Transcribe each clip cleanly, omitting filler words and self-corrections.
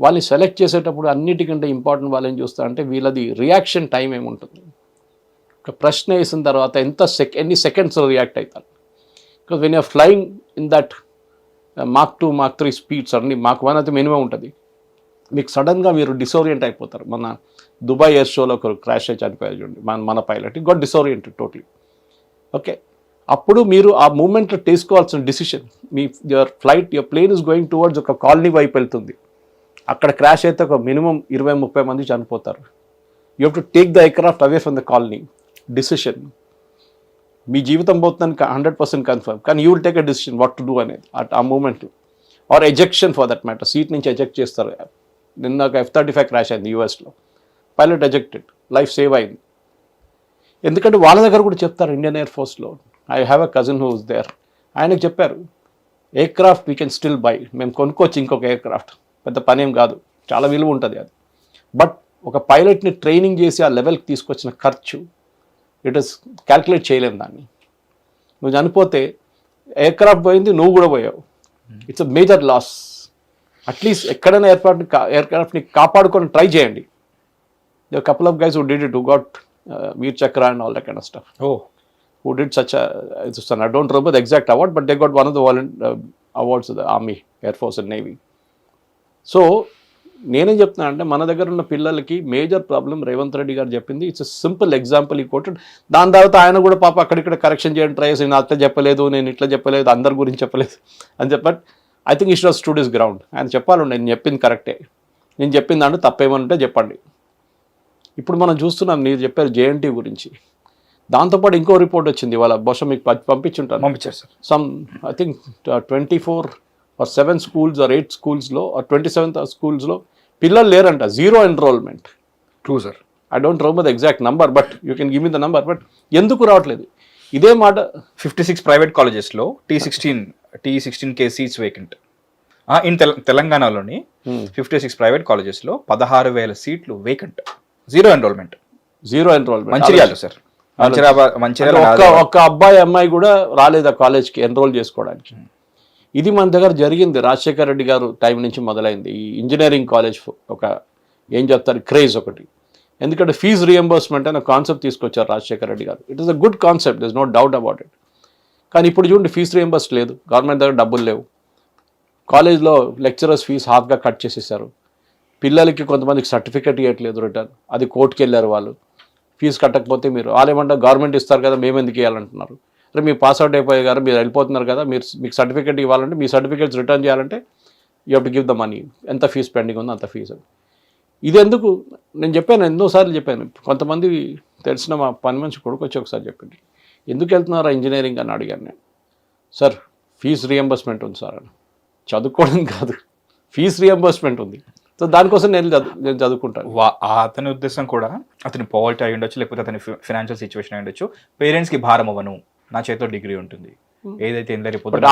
వాళ్ళని సెలెక్ట్ చేసేటప్పుడు అన్నిటికంటే ఇంపార్టెంట్ వాళ్ళు ఏం చూస్తారంటే వీళ్ళది రియాక్షన్ టైం ఏముంటుంది. ఒక ప్రశ్న వేసిన తర్వాత ఎన్ని సెకండ్స్లో రియాక్ట్ అవుతారు. Because when you're flying in that Mach 2 Mach 3 speeds అన్ని Mach 1 అయితే మినిమం ఉంటుంది. మీకు సడన్గా మీరు డిసోరియంట్ అయిపోతారు. మన దుబాయ్ ఎయిర్ షోలో ఒకరు క్రాష్ అయ్యి చనిపోయారు చూడండి, మన pilot got disoriented totally. Okay, అప్పుడు మీరు ఆ మూమెంట్లో తీసుకోవాల్సిన డిసిషన్, మీ your plane is going towards ఒక కాలనీ వైపు వెళ్తుంది, అక్కడ క్రాష్ అయితే ఒక మినిమం 20-30 మంది చనిపోతారు. You have to take the aircraft away from the colony. Decision, మీ జీవితం పోతుందని 100% కన్ఫర్మ్, కానీ you will take a decision what to do అనేది ఆ moment. Or ejection for that matter, seat నుంచి ఎజెక్ట్ చేస్తారు. నిన్న ఒక F-35 క్రాష్ అయింది యూఎస్లో, పైలట్ ఎజెక్టెడ్, లైఫ్ సేవ్ అయింది. ఎందుకంటే వాళ్ళ దగ్గర కూడా చెప్తారు ఇండియన్ ఎయిర్ ఫోర్స్లో. I have a cousin who is there, ఆయనకు చెప్పారు aircraft we can still buy, మేము కొనుక్కోవచ్చు ఇంకొక ఎయిర్క్రాఫ్ట్, పెద్ద పని ఏం కాదు, చాలా విలువ ఉంటుంది అది. బట్ ఒక పైలట్ని ట్రైనింగ్ చేసి ఆ లెవెల్కి తీసుకొచ్చిన ఖర్చు ఇట్ ఇస్ క్యాల్కులేట్ చేయలేము దాన్ని. నువ్వు చనిపోతే ఎయిర్క్రాఫ్ట్ పోయింది, నువ్వు కూడా పోయావు, it's a major loss. At least ఎక్కడైనా ఎయిర్క్రాఫ్ట్ని కాపాడుకొని ట్రై చేయండి. The couple of guys who did it, who got Vir Chakra and all that kind of stuff. Who did such a, I don't remember the exact award, but they got one of the awards of the Army, Air Force and Navy. So నేనేం చెప్తున్నా అంటే మన దగ్గర ఉన్న పిల్లలకి major problem Revanth Reddy గారు చెప్పింది, it's simple example ఈ కోటెడ్. దాని తర్వాత ఆయన కూడా పాప అక్కడిక్కడ కరెక్షన్ చేయడం ట్రై చేసి, నేను అట్లా చెప్పలేదు, నేను ఇట్లా చెప్పలేదు, అందరి గురించి చెప్పలేదు అని చెప్పి. I think it was students ground. ఆయన చెప్పాలి, నేను చెప్పింది కరెక్టే, నేను చెప్పింది అంటే తప్పేమనుంటే చెప్పండి. ఇప్పుడు మనం చూస్తున్నాం, మీరు చెప్పారు JNT గురించి. దాంతోపాటు ఇంకో రిపోర్ట్ వచ్చింది వాళ్ళ, బహుశా మీకు పంపించారు sir. Some I think 24 or 7 schools or 8 schooల్స్లో or 27 schooల్స్లో పిల్లలు లేరంట, zero enrolment. True sir, I don't remember the exact number, but you can give me the number. But ఎందుకు రావట్లేదు ఇదే మాట? 56 ప్రైవేట్ కాలేజెస్లో T16K సీట్స్ వేకెంట్. ఇన్ తెలంగాణలోని 56 ప్రైవేట్ కాలేజెస్లో 16,000 సీట్లు vacant, zero enrolment. Mancherial sir, ఒక్క అమ్మాయి కూడా రాలేదు ఆ కాలేజ్కి ఎన్రోల్ చేసుకోవడానికి. ఇది మన దగ్గర జరిగింది. రాజశేఖర్ రెడ్డి గారు టైం నుంచి మొదలైంది ఈ ఇంజనీరింగ్ కాలేజ్ ఒక ఏం చెప్తారు క్రేజ్ ఒకటి. ఎందుకంటే ఫీజు రియంబర్స్మెంట్ అనే కాన్సెప్ట్ తీసుకొచ్చారు Rajasekhar Reddy garu. It is a good concept, this no doubt about it. కానీ ఇప్పుడు చూడండి, ఫీజు రియంబర్స్ లేదు, గవర్నమెంట్ దగ్గర డబ్బులు లేవు. కాలేజ్లో లెక్చరర్స్ ఫీజు హాఫ్గా కట్ చేసేసారు. పిల్లలకి కొంతమందికి సర్టిఫికేట్ ఇవ్వట్లేదు రిటర్న్, అది కోర్టుకి వెళ్ళారు వాళ్ళు. ఫీజు కట్టకపోతే మీరు వాళ్ళేమంటారు, గవర్నమెంట్ ఇస్తారు కదా మేము ఎందుకు ఇవ్వాలంటున్నారు. అంటే మీరు పాస్అవుట్ అయిపోయారు కదా, మీరు వెళ్ళిపోతున్నారు కదా, మీకు సర్టిఫికేట్ ఇవ్వాలంటే, మీ సర్టిఫికేట్స్ రిటర్న్ చేయాలంటే you have to give the money. ఎంత ఫీజు పెండింగ్ ఉందో అంత ఫీజు. ఇది ఎందుకు నేను చెప్పాను, ఎన్నోసార్లు చెప్పాను. కొంతమంది తెలిసిన మా పని మనిషి కొడుకు వచ్చి ఒకసారి చెప్పింది, ఎందుకు వెళ్తున్నారా ఇంజనీరింగ్ అని అడిగాను నేను. సార్ ఫీజు రియంబర్స్మెంట్ ఉంది సార్ అని. చదువుకోవడం కాదు, ఫీజు రియంబర్స్మెంట్ ఉంది, సో దానికోసం నేను చదువుకుంటాను. అతని ఉద్దేశం కూడా అతని పావర్టీ అయి ఉండొచ్చు, లేకపోతే అతని ఫైనాన్షియల్ సిచ్యువేషన్ అయి ఉండొచ్చు. పేరెంట్స్కి భారం అవ్వను, నా చేతిలో డిగ్రీ ఉంటుంది, ఏదైతే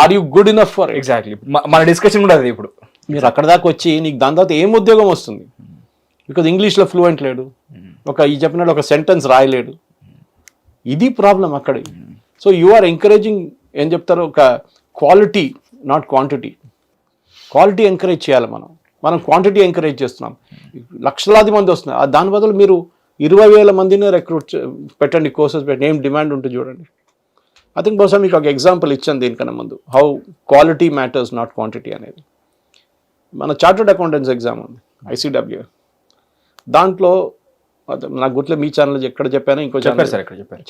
are you good enough for. Exactly, మన డిస్కషన్ కూడా అది. ఇప్పుడు మీరు అక్కడ దాకా వచ్చి నీకు దాని తర్వాత ఏం ఉద్యోగం వస్తుంది? బికాజ్ ఇంగ్లీష్లో ఫ్లూయెంట్ లేడు, ఈ చెప్పినట్టు ఒక సెంటెన్స్ రాయలేడు. ఇది ప్రాబ్లం అక్కడ. సో యు ఆర్ ఎంకరేజింగ్, ఏం చెప్తారు, ఒక quality not quantity. Quality encourage చేయాలి మనం క్వాంటిటీ ఎంకరేజ్ చేస్తున్నాం. లక్షలాది మంది వస్తున్నారు, దాని బదులు మీరు 20,000 మందిని రిక్రూట్ పెట్టండి, కోర్సెస్ పెట్టండి, ఏం డిమాండ్ ఉంటుంది చూడండి. ఐ థింక్ బహుశా మీకు ఒక ఎగ్జాంపుల్ ఇచ్చాను దీనికన్నా ముందు, how quality matters not quantity అనేది. మన చార్టర్డ్ అకౌంటెంట్స్ ఎగ్జామ్ ఉంది ICWA, దాంట్లో నాకు గుర్తులే, మీ ఛానల్ ఎక్కడ చెప్పాను, ఇంకో ఛానల్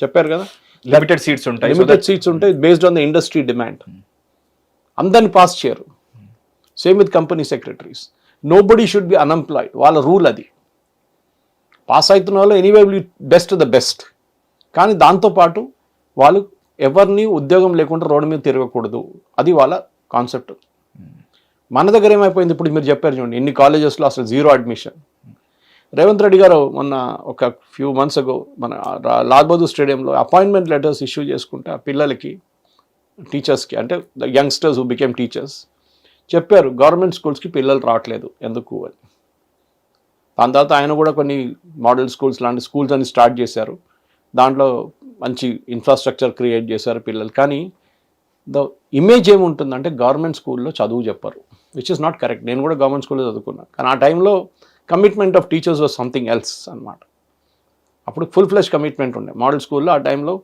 చెప్పారు కదా, లిమిటెడ్ సీట్స్ ఉంటాయి based on the industry demand. అందరిని పాస్ చేయరు. Same with company secretaries, nobody should be unemployed, వాళ్ళ రూల్ అది. పాస్ అవుతున్న వాళ్ళు anyway will best the best, కానీ దాంతోపాటు వాళ్ళు ఎవరిని ఉద్యోగం లేకుండా రోడ్డు మీద తిరగకూడదు, అది వాళ్ళ కాన్సెప్ట్. మన దగ్గర ఏమైపోయింది, ఇప్పుడు మీరు చెప్పారు చూడండి, ఇన్ని కాలేజెస్లో అసలు జీరో అడ్మిషన్. రేవంత్ రెడ్డి గారు మొన్న ఒక ఫ్యూ మంత్స్ అగో మన లాల్ బహదూర్ స్టేడియంలో అపాయింట్మెంట్ లెటర్స్ ఇష్యూ చేసుకుంటే ఆ పిల్లలకి, టీచర్స్కి, అంటే the youngsters who became teachers చెప్పారు, గవర్నమెంట్ స్కూల్స్కి పిల్లలు రావట్లేదు ఎందుకు అని. దాని తర్వాత ఆయన కూడా కొన్ని మోడల్ స్కూల్స్ లాంటి స్కూల్స్ అని స్టార్ట్ చేశారు, దాంట్లో మంచి ఇన్ఫ్రాస్ట్రక్చర్ క్రియేట్ చేశారు పిల్లలు. కానీ ద ఇమేజ్ ఏముంటుందంటే గవర్నమెంట్ స్కూల్లో చదువు చెప్పరు. Which is not correct. నేను కూడా గవర్నమెంట్ స్కూల్లో చదువుకున్నాను, కానీ ఆ టైంలో commitment of teachers was something else అనమాట. అప్పుడు ఫుల్ ఫ్లెష్ కమిట్మెంట్ ఉండే. మోడల్ స్కూల్లో ఆ టైంలో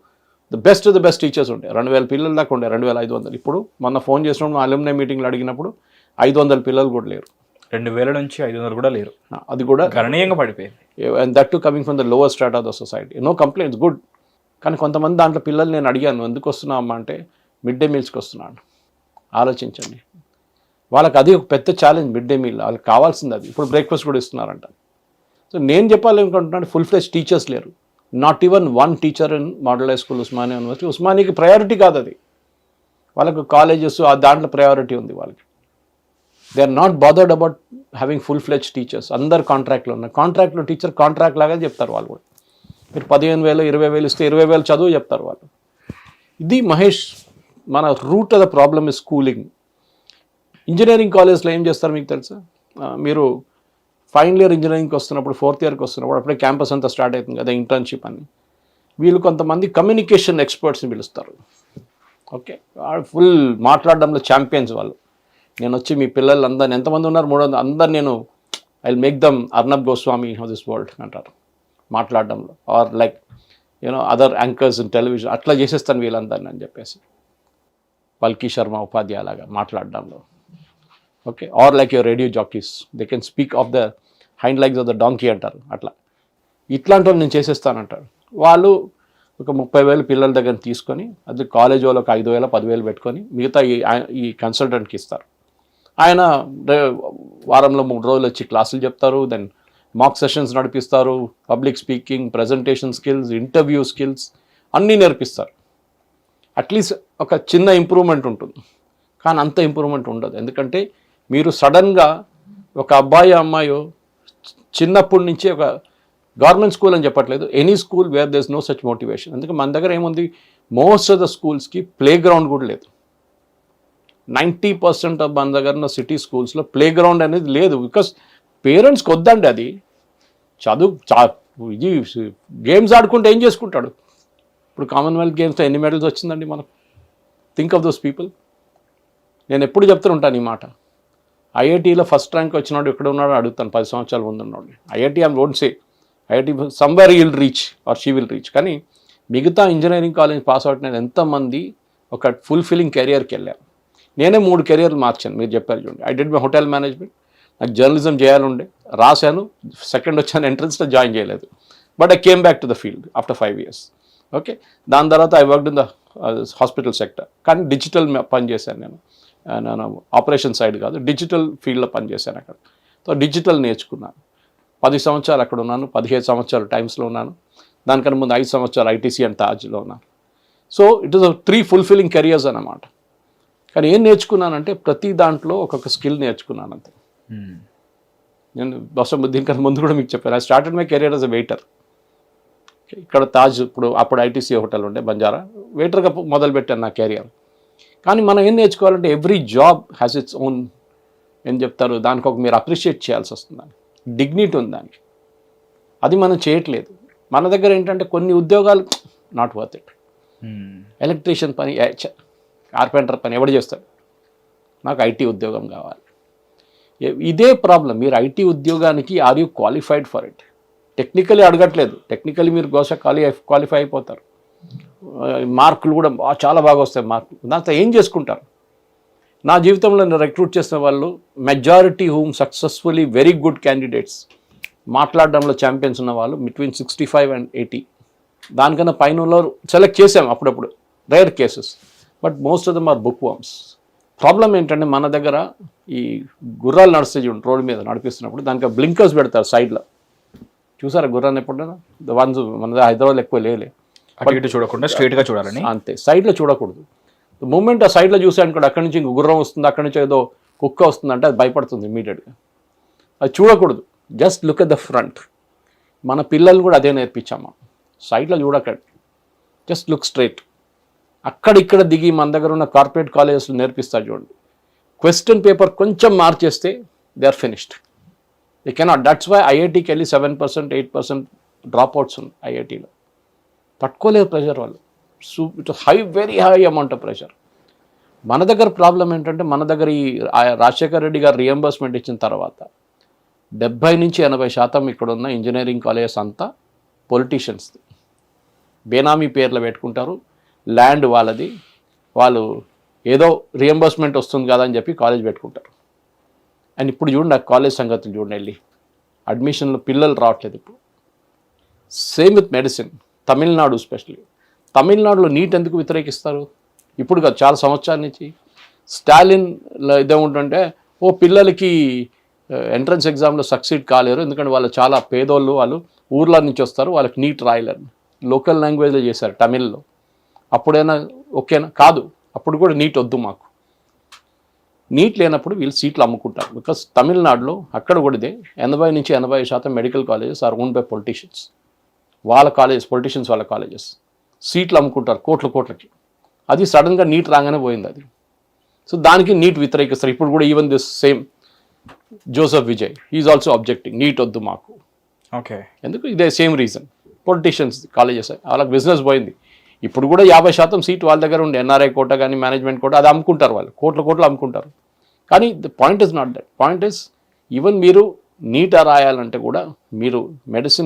ద బెస్ట్ టీచర్స్ ఉండే. 2000 పిల్లల దాకా ఉండే, 2500. ఇప్పుడు మొన్న ఫోన్ చేసినప్పుడు అలుమ్నై మీటింగ్లో అడిగినప్పుడు 500 పిల్లలు కూడా లేరు. 2000 నుంచి 500 కూడా లేరు. అది కూడా గణనీయంగా పడిపోయింది. And that to coming from the lower strat of the society. No complaints, good. కానీ కొంతమంది దాంట్లో పిల్లలు నేను అడిగాను, ఎందుకు వస్తున్నావు అమ్మా అంటే మిడ్ డే మీల్స్కి వస్తున్నాను. ఆలోచించండి, వాళ్ళకి అది ఒక పెద్ద ఛాలెంజ్. మిడ్ డే మీల్ వాళ్ళకి కావాల్సింది అది. ఇప్పుడు బ్రేక్ఫాస్ట్ కూడా ఇస్తున్నారంట. సో నేను చెప్పాలనుకుంటున్నాను, ఫుల్ ఫ్లెష్ టీచర్స్ లేరు. Not even one teacher in model high school Osmania university. ఉస్మానియాకి ప్రయారిటీ కాదు అది, వాళ్ళకు కాలేజెస్ ఆ దాంట్లో ప్రయారిటీ ఉంది వాళ్ళకి. They are not bothered about having full fledge teachers. అందరు కాంట్రాక్ట్లో ఉన్నారు. కాంట్రాక్ట్లో టీచర్ కాంట్రాక్ట్ లాగా చెప్తారు వాళ్ళు కూడా. మీరు 15,000 20,000 ఇస్తే 20,000 చదువు చెప్తారు వాళ్ళు. ఇది మహేష్, మన root of the problem is schooling. Engineering కాలేజ్లో ఏం చేస్తారు మీకు తెలుసా? మీరు ఫైనల్ ఇయర్ ఇంజనీరింగ్కి వస్తున్నప్పుడు, 4th ఇయర్కి వస్తున్నప్పుడు అప్పుడే క్యాంపస్ అంతా స్టార్ట్ అవుతుంది కదా, ఇంటర్న్షిప్ అని. వీళ్ళు కొంతమంది కమ్యూనికేషన్ ఎక్స్పర్ట్స్ని పిలుస్తారు. ఓకే, ఫుల్ మాట్లాడడంలో ఛాంపియన్స్ వాళ్ళు. నేను వచ్చి మీ పిల్లలందరినీ, ఎంతమంది ఉన్నారు 300, అందరు నేను I will make them Arnab Goswami of this world అంటారు మాట్లాడడంలో. Or like other anchors in television, అట్లా చేసేస్తాను వీళ్ళందరినీ అని చెప్పేసి. పల్కీ శర్మ ఉపాధ్యాయ లాగా మాట్లాడడంలో. Okay, or like your radio jockeys, they can speak off the hind legs of the donkey అంటారు. అట్లా ఇట్లాంటి వాళ్ళు నేను చేసేస్తానంటారు. వాళ్ళు ఒక 30,000 పిల్లల దగ్గర తీసుకొని, అది కాలేజ్ వాళ్ళు ఒక 5,000 10,000 పెట్టుకొని మిగతా ఈ కన్సల్టెంట్కి ఇస్తారు. ఆయన వారంలో 3 రోజులు వచ్చి క్లాసులు చెప్తారు. దెన్ మాక్ సెషన్స్ నడిపిస్తారు. Public speaking, presentation skills, interview skills అన్నీ నేర్పిస్తారు. అట్లీస్ట్ ఒక చిన్న ఇంప్రూవ్మెంట్ ఉంటుంది, కానీ అంత ఇంప్రూవ్మెంట్ ఉండదు. ఎందుకంటే మీరు సడన్గా ఒక అబ్బాయి అమ్మాయో చిన్నప్పటి నుంచి ఒక గవర్నమెంట్ స్కూల్ అని చెప్పట్లేదు, any school where there is no such motivation. ఎందుకంటే మన దగ్గర ఏముంది, మోస్ట్ ఆఫ్ ద స్కూల్స్కి ప్లే గ్రౌండ్ కూడా లేదు. 90% ఆఫ్ మన దగ్గర ఉన్న సిటీ స్కూల్స్లో ప్లే గ్రౌండ్ అనేది లేదు. బికాస్ పేరెంట్స్కి వద్దండి అది. ఇది గేమ్స్ ఆడుకుంటే ఏం చేసుకుంటాడు? ఇప్పుడు కామన్వెల్త్ గేమ్స్లో ఎన్ని మెడల్స్ వచ్చిందండి మనకు? Think of those people. నేను ఎప్పుడు చెప్తూ ఉంటాను ఈ మాట. ఐఐటీలో ఫస్ట్ ర్యాంక్ వచ్చినాడు ఎక్కడ ఉన్నాడో అడుగుతాను, 10 సంవత్సరాల ముందు ఉన్నాడు. IIT I won't say, IIT somewhere you will reach or she will reach. కానీ మిగతా ఇంజనీరింగ్ కాలేజ్ పాస్ అవుట్ నేను ఎంతమంది ఒక ఫుల్ఫిల్లింగ్ కెరియర్కి వెళ్ళాను. నేనే 3 కెరియర్లు మార్చాను. మీరు చెప్పారు చూడండి, I did my hotel management. నాకు జర్నలిజం చేయాలండే, రాశాను, సెకండ్ వచ్చాను, ఎంట్రన్స్లో జాయిన్ చేయలేదు. But I came back to the field after 5 years. Okay, దాని తర్వాత I worked in the hospital sector. కానీ డిజిటల్ పని చేశాను నేను ఆపరేషన్ సైడ్ కాదు, డిజిటల్ ఫీల్డ్లో పనిచేశాను అక్కడ. సో డిజిటల్ నేర్చుకున్నాను. 10 సంవత్సరాలు అక్కడ ఉన్నాను, 17 సంవత్సరాలు టైమ్స్లో ఉన్నాను. దానికన్నా ముందు 5 సంవత్సరాలు ఐటీసీ అండ్ తాజ్లో ఉన్నాను. So it is 3 fulfilling careers అన్నమాట. కానీ ఏం నేర్చుకున్నానంటే ప్రతి దాంట్లో ఒక్కొక్క స్కిల్ నేర్చుకున్నాను అంతే. నేను బహుశా కన్నా ముందు కూడా మీకు చెప్పాను, I started my career as a waiter. ఇక్కడ తాజ్, అప్పుడు ఐటీసీ హోటల్ ఉండే బంజారా, వెయిటర్గా మొదలుపెట్టాను నా కెరియర్. కానీ మనం ఏం నేర్చుకోవాలంటే every job has its own, ఏం చెప్తారు, దానికి ఒక మీరు అప్రిషియేట్ చేయాల్సి వస్తుంది. డిగ్నిటీ ఉంది దానికి, అది మనం చేయట్లేదు. మన దగ్గర ఏంటంటే కొన్ని ఉద్యోగాలు నాట్ వర్త్ ఇట్. ఎలక్ట్రీషియన్ పని, కార్పెంటర్ పని ఎవడు చేస్తాడు? నాకు ఐటీ ఉద్యోగం కావాలి. ఇదే ప్రాబ్లం. మీరు ఐటీ ఉద్యోగానికి are you qualified for it? Technically అడగట్లేదు, టెక్నికలీ మీరు బహుశా క్వాలిఫై అయిపోతారు. మార్కులు కూడా చాలా బాగా వస్తాయి మార్కులు. దాంతో ఏం చేసుకుంటారు? నా జీవితంలో నేను రిక్రూట్ చేసిన వాళ్ళు majority whom successfully very good candidates, మాట్లాడడంలో ఛాంపియన్స్ ఉన్న వాళ్ళు బిట్వీన్ 65 and 80. దానికన్నా పైన వాళ్ళు సెలెక్ట్ చేసాం అప్పుడప్పుడు, rare cases. But most of them are bookworms. Problem ఏంటంటే మన దగ్గర ఈ గుర్రాలు నడుస్తాయి చూడండి, రోడ్డు మీద నడిపిస్తున్నప్పుడు దానికి బ్లింకర్స్ పెడతారు సైడ్లో. చూసారా గుర్రాన్ని ఎప్పుడైనా? వన్స్ మన హైదరాబాద్లో ఎక్కువ లేలే. అటు చూడకుండా స్ట్రైట్గా చూడాలని, అంతే, సైడ్లో చూడకూడదు. మూమెంట్ ఆ సైడ్లో చూసాను కూడా, అక్కడి నుంచి ఇంక గుర్రం వస్తుంది, అక్కడి నుంచి ఏదో కుక్క వస్తుందంటే అది భయపడుతుంది ఇమీడియట్గా. అది చూడకూడదు, just look at the front. మన పిల్లలు కూడా అదే నేర్పించాము, సైడ్లో చూడకండి, జస్ట్ లుక్ స్ట్రైట్. అక్కడిక్కడ దిగి మన దగ్గర ఉన్న కార్పొరేట్ కాలేజెస్లో నేర్పిస్తారు చూడండి, క్వశ్చన్ పేపర్ కొంచెం మార్చేస్తే they are finished. They cannot. That's why ఐఐటీకి వెళ్ళి 7% 8% డ్రాప్ అవుట్స్ ఉంది ఐఐటీలో. తట్టుకోలేదు ప్రెషర్ వాళ్ళు. It high, very high amount of pressure. మన దగ్గర ప్రాబ్లం ఏంటంటే మన దగ్గర ఈ రాజశేఖర రెడ్డి గారు రియంబర్స్మెంట్ ఇచ్చిన తర్వాత 70-80% ఇక్కడ ఉన్న ఇంజనీరింగ్ కాలేజెస్ అంతా పొలిటీషియన్స్ బేనామీ పేర్లు పెట్టుకుంటారు, ల్యాండ్ వాళ్ళది, వాళ్ళు ఏదో రియంబర్స్మెంట్ వస్తుంది కదా అని చెప్పి కాలేజ్ పెట్టుకుంటారు. అండ్ ఇప్పుడు చూడండి ఆ కాలేజ్ సంగతులు చూడండి, వెళ్ళి అడ్మిషన్లు పిల్లలు రావట్లేదు ఇప్పుడు. Same with medicine, Tamil Nadu specially. తమిళనాడులో నీట్ ఎందుకు వ్యతిరేకిస్తారు? ఇప్పుడు కాదు, చాలా సంవత్సరాల నుంచి. స్టాలిన్ ఇదేముంటుంటే పిల్లలకి ఎంట్రన్స్ ఎగ్జామ్లో సక్సీడ్ కాలేరు ఎందుకంటే వాళ్ళు చాలా పేదోళ్ళు, వాళ్ళు ఊర్ల నుంచి వస్తారు, వాళ్ళకి నీట్ రాయలేరు, లోకల్ లాంగ్వేజ్లో చేశారు తమిళ్లో. అప్పుడైనా ఓకేనా? కాదు, అప్పుడు కూడా నీట్ వద్దు మాకు. నీట్ లేనప్పుడు వీళ్ళు సీట్లు అమ్ముకుంటారు. బికాస్ తమిళనాడులో అక్కడ కూడా ఇదే 80-80% medical colleges are own by politicians. వాళ్ళ కాలేజెస్, పొలిటీషియన్స్ వాళ్ళ కాలేజెస్ సీట్లు అమ్ముకుంటారు కోట్లకి. అది సడన్గా నీట్ రాగానే పోయింది అది. సో దానికి నీట్ వ్యతిరేకిస్తారు. ఇప్పుడు కూడా even this same Joseph Vijay is also objecting, NEET వద్దు మాకు. ఓకే, ఎందుకు? ఇదే సేమ్ రీజన్. పొలిటీషియన్స్ కాలేజెస్ వాళ్ళకి బిజినెస్ పోయింది. ఇప్పుడు కూడా 50% సీట్ వాళ్ళ దగ్గర ఉండే ఎన్ఆర్ఐ కోట కానీ మేనేజ్మెంట్ కోట అది అమ్ముకుంటారు, వాళ్ళు కోట్లు అమ్ముకుంటారు. కానీ the point is not that. Point is even మీరు నీట్ రాయాలంటే కూడా మీరు మెడిసిన్